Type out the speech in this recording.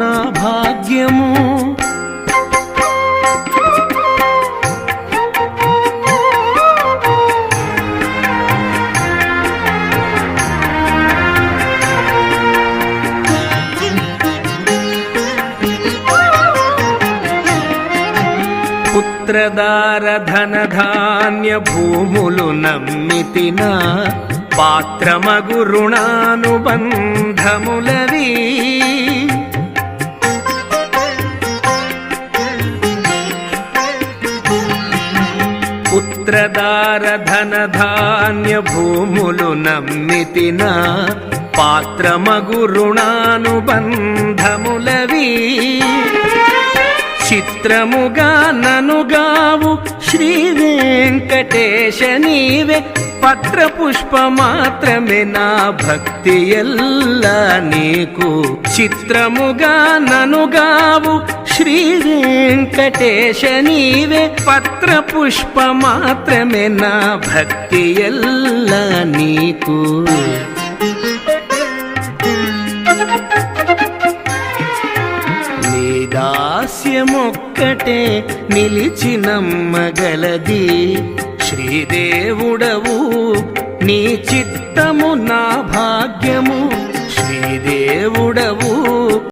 నా భాగ్యము. పుత్రదార ధనధాన్య భూములు నమ్మితిన పాత్రమగు రుణానుబంధములవి. పుత్రదార ధనధాన్య భూములు నమ్మితిన పాత్రమగు రుణానుబంధములవి. చిత్రముగా ననుగావు శ్రీ వెంకటేశ నీవే, పత్ర పుష్ప మాత్రమే నా భక్తి ఎల్లా నీకు. చిత్రముగా ననుగావు శ్రీ వెంకటేశ నీవే, పత్ర పుష్ప మాత్రమే నా భక్తి ఎల్లా నీకు. దాస్యమొక్కటే నిలిచి నమ్మగలది. శ్రీదేవుడవు నీ చిత్తము నా భాగ్యము. శ్రీదేవుడవు